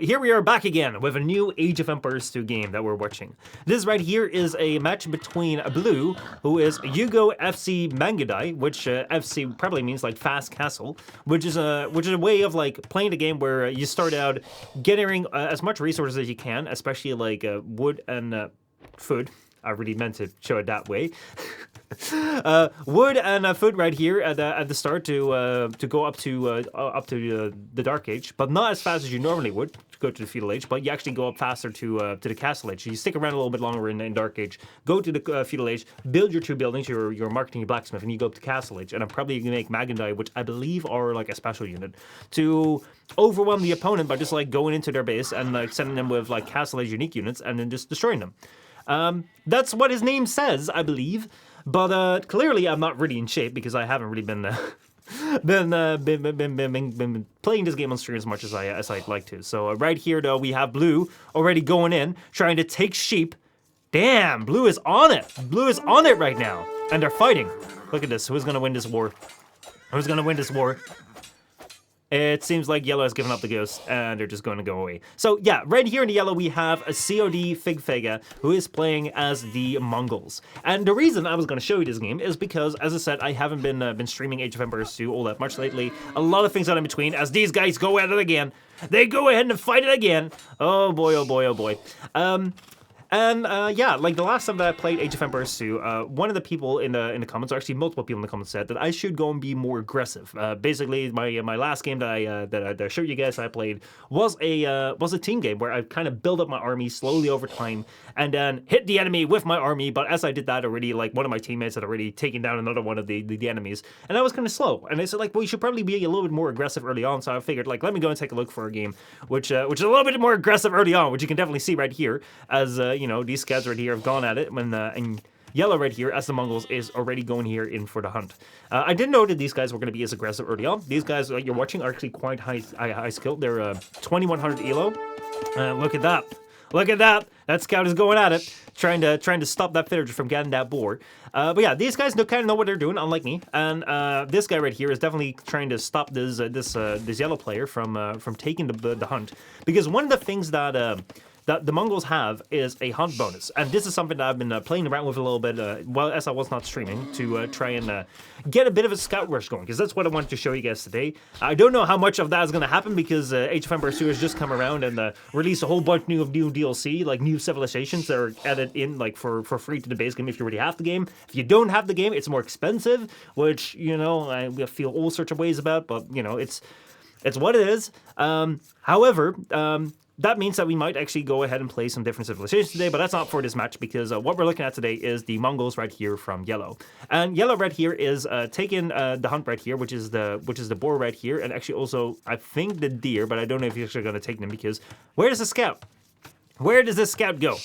Here we are back again with a new Age of Empires 2 game that we're watching. This right here is a match between Blue, who is Yugo FC Mangudai, which FC probably means like fast castle, which is a way of like playing the game where you start out gathering as much resources as you can, especially like wood and food. I really meant to show it that way. Wood and food right here at the start to go up to the Dark Age, but not as fast as you normally would to go to the Feudal Age. But you actually go up faster to the Castle Age. So you stick around a little bit longer in Dark Age, go to the Feudal Age, build your two buildings, your marketing, your blacksmith, and you go up to Castle Age. And I'm probably gonna make Mangudai, which I believe are like a special unit, to overwhelm the opponent by just like going into their base and like sending them with like Castle Age unique units and then just destroying them. That's what his name says, I believe. But clearly, I'm not really in shape because I haven't really been playing this game on stream as much as I'd like to. So right here, though, we have Blue already going in, trying to take sheep. Damn, Blue is on it. Blue is on it right now, and they're fighting. Look at this. Who's gonna win this war? Who's gonna win this war? It seems like Yellow has given up the ghost, and they're just going to go away. So yeah, right here in the Yellow, we have a COD Figfega, who is playing as the Mongols. And the reason I was going to show you this game is because, as I said, I haven't been streaming Age of Empires 2 all that much lately. A lot of things out in between, as these guys go at it again. They go ahead and fight it again. Oh boy, oh boy, oh boy. Yeah, like the last time that I played Age of Empires 2, one of the people in the comments, or actually multiple people in the comments, said that I should go and be more aggressive. Basically, my last game that I showed you guys I played was a team game where I kind of build up my army slowly over time and then hit the enemy with my army. But as I did that already, like one of my teammates had already taken down another one of the enemies, and I was kind of slow. And they said like, well, you should probably be a little bit more aggressive early on. So I figured like, let me go and take a look for a game which is a little bit more aggressive early on, which you can definitely see right here as you know, these scouts right here have gone at it when and Yellow right here as the Mongols is already going here in for the hunt. I didn't know that these guys were going to be as aggressive early on. These guys you're watching are actually quite high skilled. They're 2100 elo. Look at that. Look at that. That scout is going at it, trying to stop that villager from getting that boar. But yeah, these guys kind of know what they're doing, unlike me. And this guy right here is definitely trying to stop this yellow player from taking the hunt, because one of the things that the Mongols have is a hunt bonus, and this is something that I've been playing around with a little bit as I was not streaming, to try and get a bit of a scout rush going, because that's what I wanted to show you guys today. I don't know how much of that is going to happen, because Age of Empires 2 has just come around and released a whole bunch of new DLC, like new civilizations that are added in like for free to the base game if you already have the game. If you don't have the game, it's more expensive, which, you know, I feel all sorts of ways about, but, you know, it's what it is. However, that means that we might actually go ahead and play some different civilizations today, but that's not for this match, because what we're looking at today is the Mongols right here from Yellow. And Yellow right here is taking the hunt right here, which is the boar right here, and actually also, I think, the deer, but I don't know if he's actually going to take them, because where does the scout? Where does this scout go?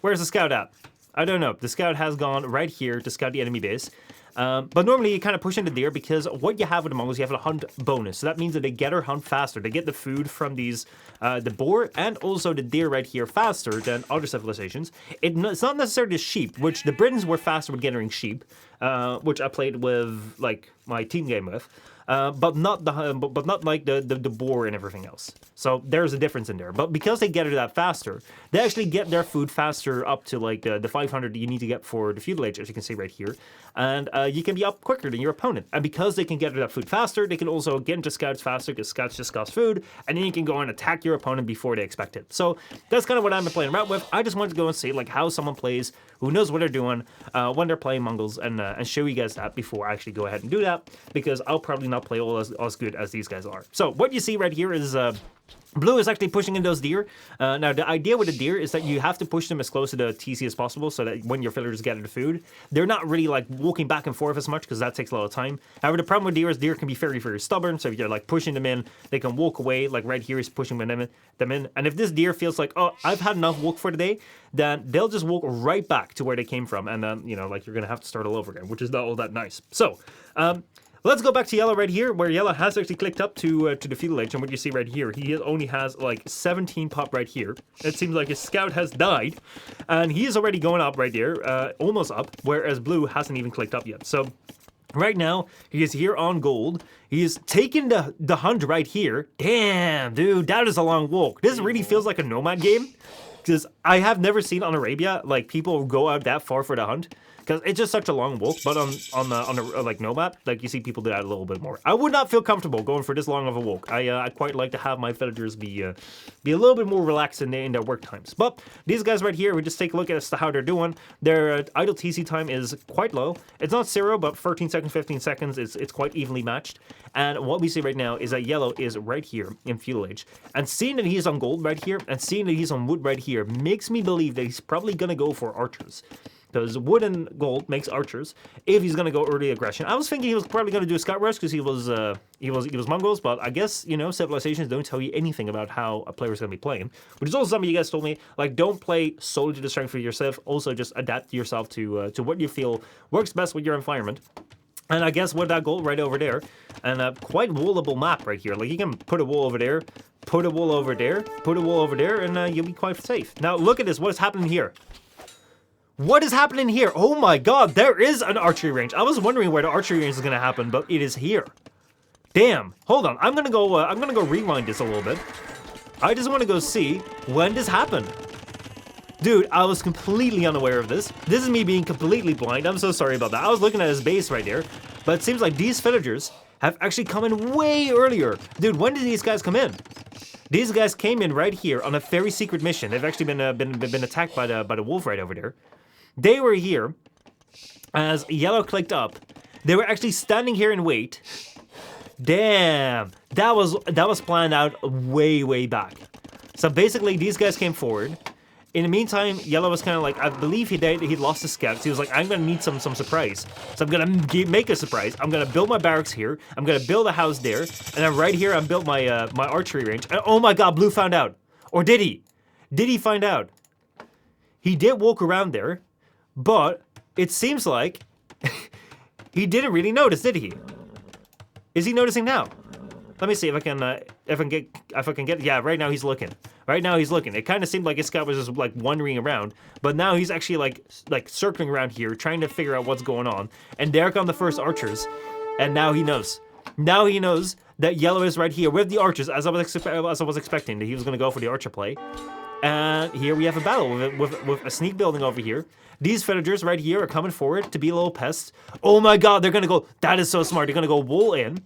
Where's the scout at? I don't know. The scout has gone right here to scout the enemy base. But normally you kind of push into deer, because what you have with the Mongols, you have a hunt bonus. So that means that they get their hunt faster. They get the food from these, the boar and also the deer right here faster than other civilizations. It's not necessarily the sheep, which the Britons were faster with gathering sheep, which I played with like my team game with. But not like the boar and everything else. So there's a difference in there. But because they gather that faster, they actually get their food faster up to like the 500 you need to get for the Feudal Age, as you can see right here. And you can be up quicker than your opponent. And because they can gather that food faster, they can also get into scouts faster, because scouts just cost food, and then you can go and attack your opponent before they expect it. So that's kind of what I've been playing around with. I just wanted to go and see like how someone plays who knows what they're doing when they're playing Mongols, and show you guys that before I actually go ahead and do that, because I'll probably not play all as good as these guys are. So what you see right here is Blue is actually pushing in those deer. Now, the idea with the deer is that you have to push them as close to the TC as possible, so that when your villagers get the food, they're not really like walking back and forth as much, because that takes a lot of time. However, the problem with deer is deer can be very, very stubborn. So if you're like pushing them in, they can walk away. Like right here is pushing them in. And if this deer feels like, oh, I've had enough walk for the day, then they'll just walk right back to where they came from. And then, you know, like you're going to have to start all over again, which is not all that nice. So, let's go back to Yellow right here, where Yellow has actually clicked up to the Feudal Age, and what you see right here, he only has like 17 pop right here. It seems like his scout has died, and he is already going up right there, almost up, whereas Blue hasn't even clicked up yet. So Right now, he is here on gold. He is taking the hunt right here. Damn, dude, that is a long walk. This really feels like a nomad game. Because I have never seen on Arabia, like, people go out that far for the hunt. Because it's just such a long walk. But on the like, nomad, like, you see people do that a little bit more. I would not feel comfortable going for this long of a walk. I quite like to have my villagers be a little bit more relaxed in their work times. But these guys right here, we just take a look at how they're doing. Their idle TC time is quite low. It's not 0, but 13 seconds, 15 seconds. It's quite evenly matched. And what we see right now is that yellow is right here in feudal age. And seeing that he's on gold right here, and seeing that he's on wood right here, makes me believe that he's probably going to go for archers. Because wood and gold makes archers if he's going to go early aggression. I was thinking he was probably going to do a scout rush because he was Mongols, but I guess, you know, civilizations don't tell you anything about how a player is going to be playing. Which is also something you guys told me, like, don't play solely to the strength of yourself. Also, just adapt yourself to what you feel works best with your environment. And I guess with that gold right over there, and a quite wallable map right here. Like, you can put a wall over there, put a wall over there, put a wall over there, and you'll be quite safe. Now, look at this. What is happening here? What is happening here? Oh my god, there is an archery range. I was wondering where the archery range is going to happen, but it is here. Damn. Hold on. I'm going to go rewind this a little bit. I just want to go see when this happened. Dude, I was completely unaware of this. This is me being completely blind. I'm so sorry about that. I was looking at his base right there, but it seems like these villagers have actually come in way earlier. Dude, when did these guys come in? These guys came in right here on a very secret mission. They've actually been attacked by the wolf right over there. They were here as yellow clicked up. They were actually standing here in wait. Damn, that was planned out way back. So basically, these guys came forward. In the meantime, yellow was kind of like, I believe he lost his scouts. He was like, I'm gonna need some surprise. So I'm gonna make a surprise. I'm gonna build my barracks here. I'm gonna build a house there, and then right here I built my my archery range. And oh my god, Blue found out, or did he? Did he find out? He did walk around there. But it seems like he didn't really notice, did he? Is he noticing now? Let me see if I can get. Yeah, right now he's looking. Right now he's looking. It kind of seemed like his scout was just like wandering around, but now he's actually like circling around here, trying to figure out what's going on. And there come the first archers, and now he knows. Now he knows that yellow is right here with the archers, as I was expecting that he was going to go for the archer play. And here we have a battle with a sneak building over here. These villagers right here are coming forward to be a little pests. Oh my god, they're going to go. That is so smart. They're going to go wall in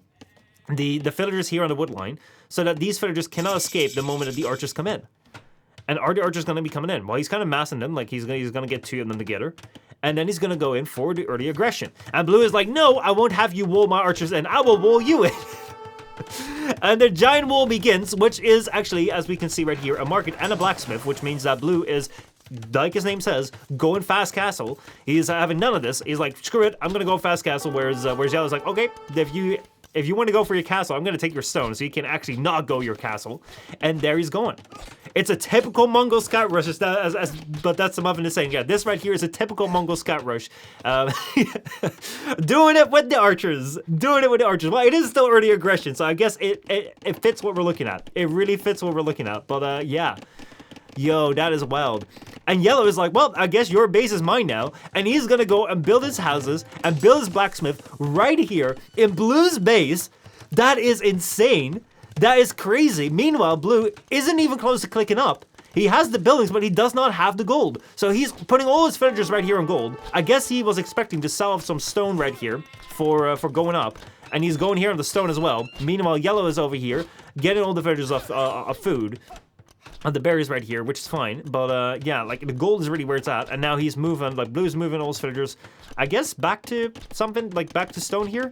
the villagers here on the wood line so that these villagers cannot escape the moment that the archers come in. And are the archers going to be coming in? Well, he's kind of massing them. Like, he's going to get two of them together. And then he's going to go in for the early aggression. And Blue is like, no, I won't have you wall my archers in. I will wall you in. And the giant wall begins, which is actually, as we can see right here, a market and a blacksmith, which means that Blue is, like his name says, going fast castle. He's having none of this. He's like, screw it, I'm going to go fast castle, whereas Yellow's like, okay, if you want to go for your castle, I'm going to take your stone, so you can actually not go your castle. And there he's going. It's a typical Mongol scout rush, but that's some of it saying. Yeah, this right here is a typical Mongol scout rush. Doing it with the archers. Doing it with the archers. Well, it is still early aggression, so I guess it fits what we're looking at. It really fits what we're looking at. But yeah. Yo, that is wild. And Yellow is like, well, I guess your base is mine now. And he's going to go and build his houses and build his blacksmith right here in Blue's base. That is insane. That is crazy. Meanwhile, Blue isn't even close to clicking up. He has the buildings, but he does not have the gold. So he's putting all his villagers right here in gold. I guess he was expecting to sell some stone right here for going up. And he's going here on the stone as well. Meanwhile, Yellow is over here getting all the villagers of food. The berries right here, which is fine, but yeah, like the gold is really where it's at, and now he's moving, like Blue's moving all his villagers, I guess back to something, like back to stone here.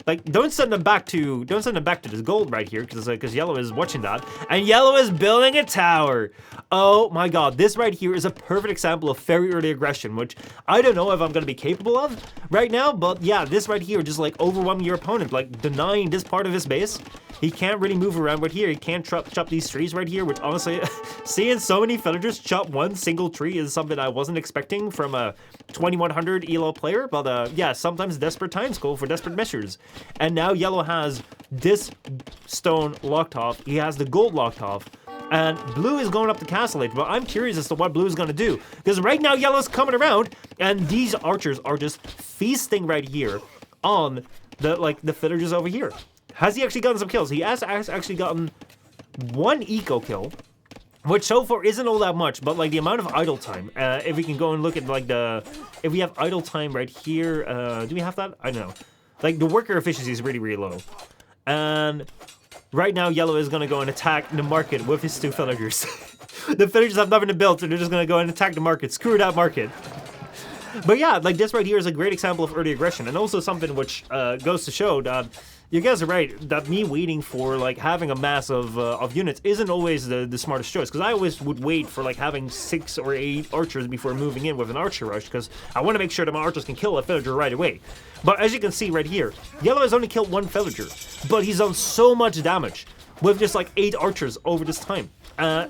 Like, don't send them back to this gold right here, because Yellow is watching that, and Yellow is building a tower. Oh my god, this right here is a perfect example of very early aggression, which I don't know if I'm going to be capable of right now, but yeah, this right here just like overwhelming your opponent, like denying this part of his base. He can't really move around right here. He can't chop these trees right here, which honestly, seeing so many villagers chop one single tree is something I wasn't expecting from a 2100 ELO player. But yeah, sometimes desperate times call for desperate measures. And now Yellow has this stone locked off. He has the gold locked off. And Blue is going up the castle age, but I'm curious as to what Blue is going to do. Because right now, Yellow's coming around, and these archers are just feasting right here on the villagers over here. Has he actually gotten some kills? He has actually gotten 1 eco kill, which so far isn't all that much, but like the amount of idle time, if we can go and look at like if we have idle time right here, do we have that? I don't know. Like the worker efficiency is really, really low. And right now yellow is gonna go and attack the market with his 2 villagers. The villagers have nothing to build, so they're just gonna go and attack the market. Screw that market. But yeah, like this right here is a great example of early aggression, and also something which goes to show that you guys are right, that me waiting for like having a mass of units isn't always the smartest choice, because I always would wait for like having 6 or 8 archers before moving in with an archer rush, because I want to make sure that my archers can kill a villager right away. But as you can see right here, yellow has only killed 1 villager, but he's done so much damage with just like 8 archers over this time.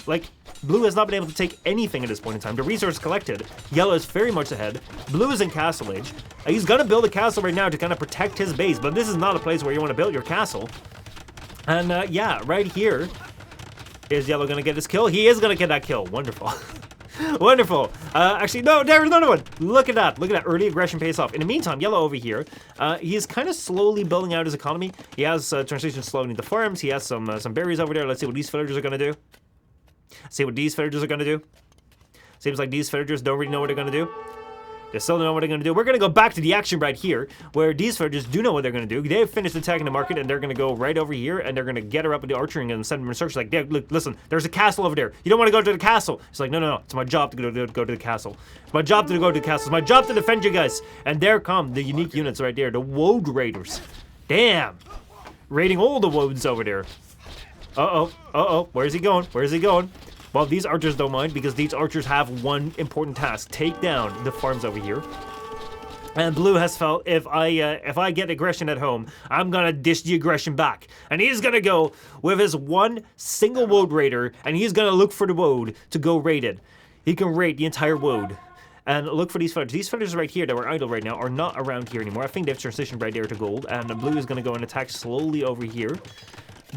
Like, blue has not been able to take anything at this point in time. The resource collected, yellow is very much ahead. Blue is in castle age. He's gonna build a castle right now to kind of protect his base, but this is not a place where you want to build your castle. And yeah, right here, is yellow gonna get his kill? He is gonna get that kill. Wonderful. Wonderful. Actually, no, there's another one. Look at that. Look at that. Early aggression pays off. In the meantime, yellow over here, he's kind of slowly building out his economy. He has transition slowed into farms. He has some berries over there. Let's see what these villagers are gonna do. See what these villagers are gonna do. Seems like these villagers don't really know what they're gonna do. They still don't know what they're gonna do. We're gonna go back to the action right here, where these villagers do know what they're gonna do. They've finished attacking the market, and they're gonna go right over here, and they're gonna get her up with the archery and send them in search. Like, look, listen, there's a castle over there. You don't want to go to the castle. It's like, no, it's my job to go to the castle. It's my job to go to the castle. It's my job to defend you guys. And there come the unique units right there, the Woad Raiders. Damn, raiding all the Woads over there. Uh-oh, where's he going? Where's he going? Well, these archers don't mind, because these archers have one important task: take down the farms over here. And blue has felt, if I get aggression at home, I'm gonna dish the aggression back. And he's gonna go with his 1 single Woad Raider, and he's gonna look for the Woad to go raid it. He can raid the entire Woad. And look for these villagers. These villagers right here that were idle right now are not around here anymore. I think they've transitioned right there to gold, and blue is gonna go and attack slowly over here,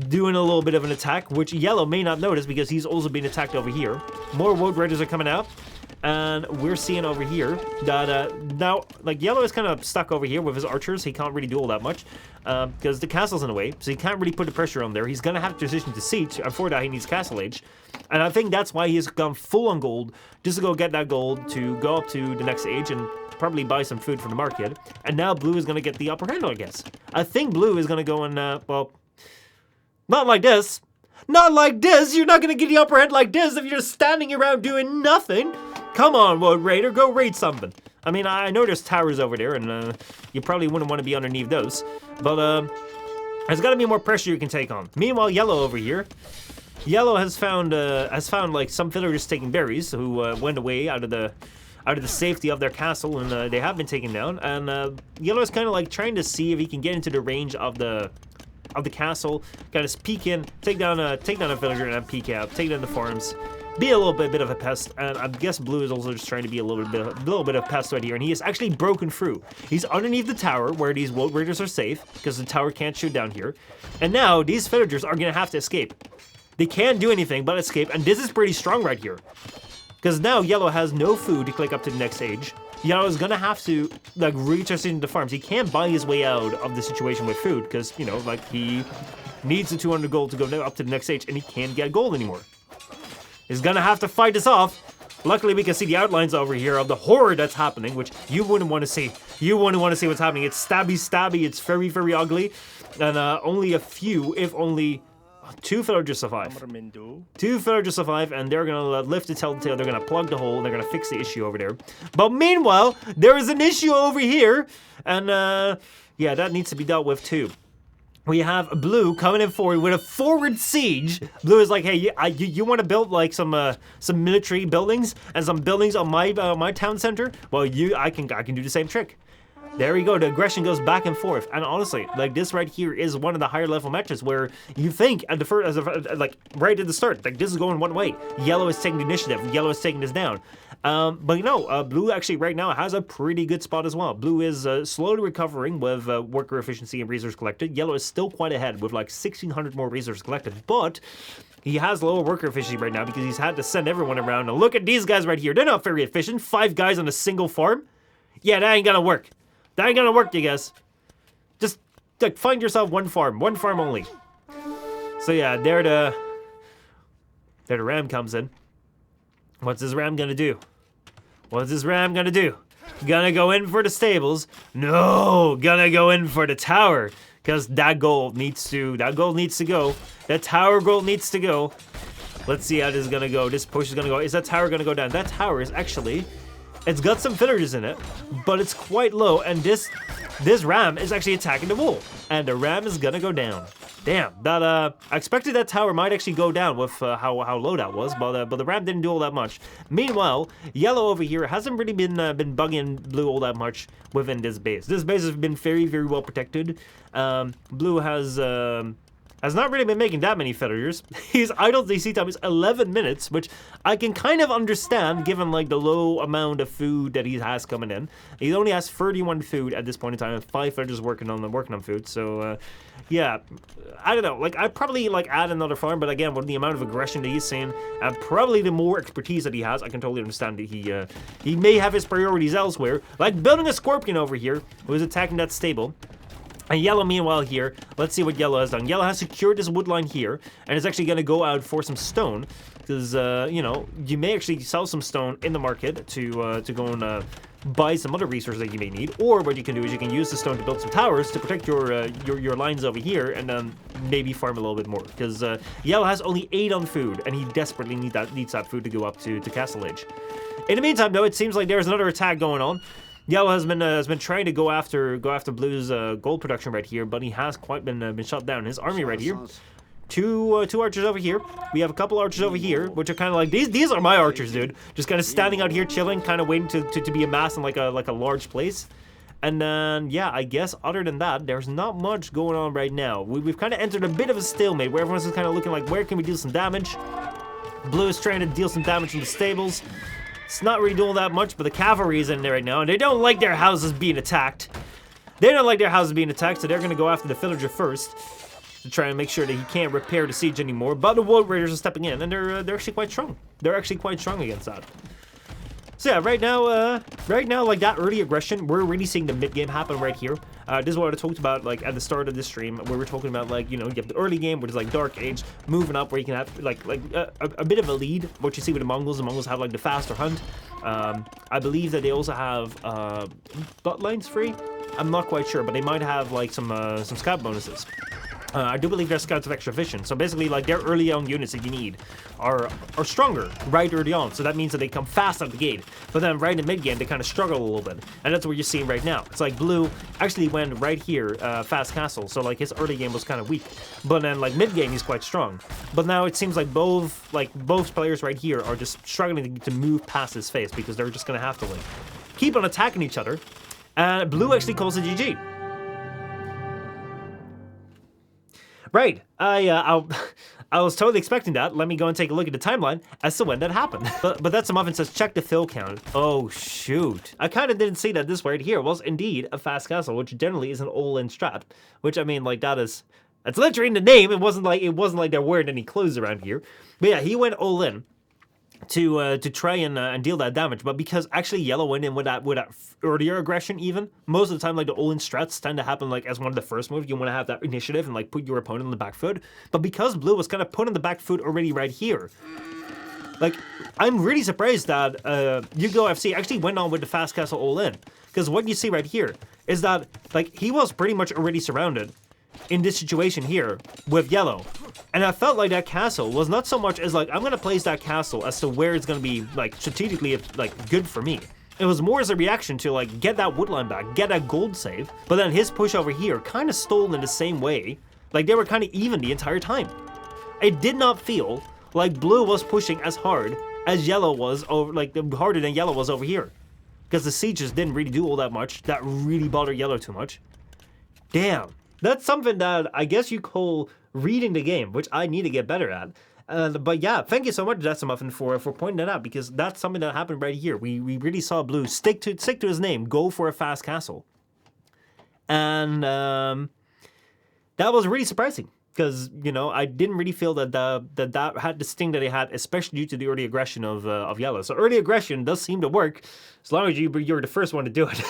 doing a little bit of an attack, which yellow may not notice because he's also being attacked over here. More Woad Raiders are coming out, and we're seeing over here that now, like, yellow is kind of stuck over here with his archers. He can't really do all that much because the castle's in the way, so he can't really put the pressure on there. He's gonna have to transition to siege, and for that he needs castle age, and I think that's why he's gone full on gold, just to go get that gold to go up to the next age and probably buy some food for the market. And now blue is gonna get the upper hand, I guess. I think blue is gonna go and well, not like this. Not like this. You're not going to get the upper hand like this if you're just standing around doing nothing. Come on, Woad Raider. Go raid something. I mean, I know there's towers over there, and you probably wouldn't want to be underneath those. But there's got to be more pressure you can take on. Meanwhile, yellow over here. Yellow has found like some villagers taking berries who went away out of the safety of their castle, and they have been taken down. And yellow is kind of like trying to see if he can get into the range of the castle, kind of peek in, take down a villager, and then peek out, take down the farms, be a little bit of a pest. And I guess blue is also just trying to be a little bit of pest right here, and he is actually broken through. He's underneath the tower where these Woad Raiders are safe, because the tower can't shoot down here. And now these villagers are gonna have to escape. They can't do anything but escape, and this is pretty strong right here, because now yellow has no food to click up to the next age. Yellow is gonna have to like retransition the farms. He can't buy his way out of the situation with food, because, you know, like, he needs the 200 gold to go up to the next stage, and he can't get gold anymore. He's gonna have to fight this off. Luckily, we can see the outlines over here of the horror that's happening, which you wouldn't want to see. You wouldn't want to see what's happening. It's stabby. It's very, very ugly, and only a few, if only 2 villagers survive. 2 villagers survive, and they're gonna lift the telltale. They're gonna plug the hole, and they're gonna fix the issue over there. But meanwhile, there is an issue over here, and yeah, that needs to be dealt with too. We have blue coming in forward with a forward siege. Blue is like, hey, you want to build like some military buildings and some buildings on my town center? Well, I can do the same trick. There we go. The aggression goes back and forth, and honestly, like, this right here is one of the higher level matches where you think at the first, like, right at the start, like, this is going one way. Yellow is taking the initiative. Yellow is taking this down. But you know, blue actually right now has a pretty good spot as well. Blue is slowly recovering with worker efficiency and resources collected. Yellow is still quite ahead with like 1,600 more resources collected, but he has lower worker efficiency right now because he's had to send everyone around. And look at these guys right here. They're not very efficient. 5 guys on a single farm. Yeah, that ain't gonna work. That ain't gonna work, you guys. like, find yourself one farm only. So yeah, there the ram comes in. What's this ram gonna do? What's this ram gonna do? Gonna go in for the stables? No, gonna go in for the tower. Because that gold needs to go. That tower gold needs to go. Let's see how this is gonna go. This push is gonna go. Is that tower gonna go down? That tower is actually, it's got some villagers in it, but it's quite low. And this ram is actually attacking the wall. And the ram is gonna go down. Damn, that I expected that tower might actually go down with how low that was, but the ram didn't do all that much. Meanwhile, yellow over here hasn't really been bugging blue all that much within this base. This base has been very, very well protected. Blue has not really been making that many villagers. His idle DC time is 11 minutes, which I can kind of understand given like the low amount of food that he has coming in. He only has 31 food at this point in time, and 5 villagers working on food. So yeah, I don't know. Like I'd probably like add another farm, but again, with the amount of aggression that he's seeing, and probably the more expertise that he has, I can totally understand that he may have his priorities elsewhere, like building a scorpion over here who is attacking that stable. And yellow, meanwhile, here, let's see what yellow has done. Yellow has secured this wood line here, and is actually going to go out for some stone, because, you know, you may actually sell some stone in the market to go and buy some other resources that you may need. Or what you can do is you can use the stone to build some towers to protect your lines over here, and then maybe farm a little bit more. Because yellow has only 8 on food, and he desperately needs that food to go up to Castle Age. In the meantime, though, it seems like there's another attack going on. Yellow has been trying to go after Blue's gold production right here, but he has quite been shut down. His army right here, two archers over here. We have a couple archers over here, which are kind of like these are my archers, dude. Just kind of standing out here, chilling, kind of waiting to be amassed in like a large place. And then yeah, I guess other than that, there's not much going on right now. We've kind of entered a bit of a stalemate where everyone's just kind of looking like, where can we deal some damage? Blue is trying to deal some damage in the stables. It's not really doing that much, but the cavalry is in there right now, and they don't like their houses being attacked. They don't like their houses being attacked, so they're going to go after the villager first to try and make sure that he can't repair the siege anymore. But the wood raiders are stepping in, and they're actually quite strong. They're actually quite strong against that. So yeah, right now, like that early aggression, we're really seeing the mid game happen right here. This is what I talked about like at the start of this stream, where we're talking about like, you know, you have the early game, which is like Dark Age, moving up where you can have like a bit of a lead. What you see with the Mongols have like the faster hunt. I believe that they also have bloodlines free. I'm not quite sure, but they might have like some scout bonuses. I do believe they're scouts of extra vision. So basically, like, their early on units that you need are stronger right early on. So that means that they come fast out the gate. But then right in mid game, they kind of struggle a little bit. And that's what you're seeing right now. It's like Blue actually went right here, fast castle. So like his early game was kind of weak. But then like mid game, he's quite strong. But now it seems like both players right here are just struggling to move past his face, because they're just going to have to like keep on attacking each other. And Blue actually calls it GG. Right, I was totally expecting that. Let me go and take a look at the timeline as to when that happened. But that's a muffin says, check the fill count. Oh, shoot. I kind of didn't see that this right here was indeed a fast castle, which generally is an all-in strat. Which, I mean, like, that's literally in the name. It wasn't like they're wearing any clothes around here. But yeah, he went all in to try and deal that damage, but because actually yellow went in with that earlier aggression, even most of the time, like the all-in strats tend to happen like as one of the first moves. You want to have that initiative and like put your opponent on the back foot, but because Blue was kind of put on the back foot already right here, like I'm really surprised that Yugo FC actually went on with the fast castle all in, because what you see right here is that like he was pretty much already surrounded in this situation here with yellow. And I felt like that castle was not so much as like, I'm going to place that castle as to where it's going to be like strategically like good for me. It was more as a reaction to like get that woodline back, get that gold save. But then his push over here kind of stole in the same way. Like they were kind of even the entire time. It did not feel like Blue was pushing as hard as yellow was over, like harder than yellow was over here. Because the sieges didn't really do all that much. That really bothered yellow too much. Damn. That's something that I guess you call reading the game, which I need to get better at. But yeah, thank you so much, That's a Muffin, for pointing that out, because that's something that happened right here. We really saw Blue stick to his name, go for a fast castle. And that was really surprising, because, you know, I didn't really feel that that had the sting that it had, especially due to the early aggression of yellow. So early aggression does seem to work, as long as you're the first one to do it.